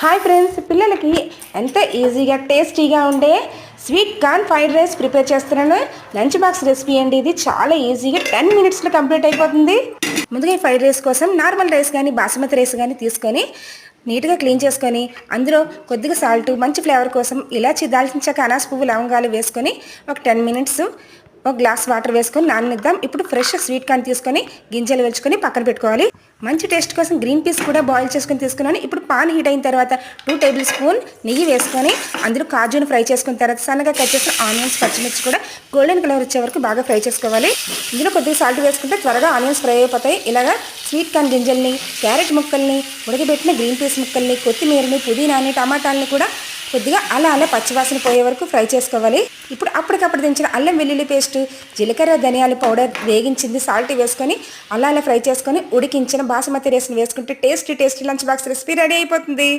Hi friends, పిల్లలకి ఎంత ఈజీగా టేస్టీగా ఉండే sweet corn fried rice prepare చేస్తున్నాను. లంచ్ బాక్స్ రెసిపీ అండి. ఇది చాలా ఈజీగా 10 మినిట్స్లో కంప్లీట్ అయిపోతుంది. ముందుగా ఈ ఫ్రైడ్ రైస్ కోసం నార్మల్ రైస్ కానీ బాస్మతి రైస్ కానీ తీసుకొని నీట్గా క్లీన్ చేసుకొని అందులో కొద్దిగా సాల్ట్, మంచి ఫ్లేవర్ కోసం ఇలాచి, దాల్చిన చెక్క, అనాస పువ్వు, లవంగాలు వేసుకొని ఒక 10 మినిట్స్ ఒక గ్లాస్ వాటర్ వేసుకొని నాననిద్దాం. ఇప్పుడు ఫ్రెష్ స్వీట్ కార్న్ తీసుకొని గింజలు వెల్చుకొని పక్కన పెట్టుకోవాలి. మంచి టేస్ట్ కోసం గ్రీన్ పీస్ కూడా బాయిల్ చేసుకొని తీసుకున్నాను. ఇప్పుడు పాన్ హీట్ అయిన తర్వాత 2 టేబుల్ స్పూన్ నెయ్యి వేసుకొని అందులో కాజును ఫ్రై చేసుకున్న తర్వాత సన్నగా కట్ చేసిన ఆనియన్స్, పచ్చిమిర్చి కూడా గోల్డెన్ కలర్ వచ్చే వరకు బాగా ఫ్రై చేసుకోవాలి. ఇందులో కొద్దిగా సాల్ట్ వేసుకుంటే త్వరగా ఆనియన్స్ ఫ్రై అయిపోతాయి. ఇలాగా స్వీట్ కార్న్ గింజల్ని, క్యారెట్ ముక్కల్ని, ఉడకబెట్టిన గ్రీన్ పీస్ ముక్కల్ని, కొత్తిమీరని, పుదీనాని, టమాటాలని కూడా కొద్దిగా అలా పచ్చివాసన పోయే వరకు ఫ్రై చేసుకోవాలి. ఇప్పుడు అప్పటికప్పుడు దించిన అల్లం వెల్లుల్లి పేస్ట్, జీలకర్ర, ధనియాల పౌడర్, వేగించింది సాల్ట్ వేసుకొని అలా ఫ్రై చేసుకొని ఉడికించిన బాస్మతి రైస్ని వేసుకుంటే tasty lunch box recipe ready అయిపోతుంది.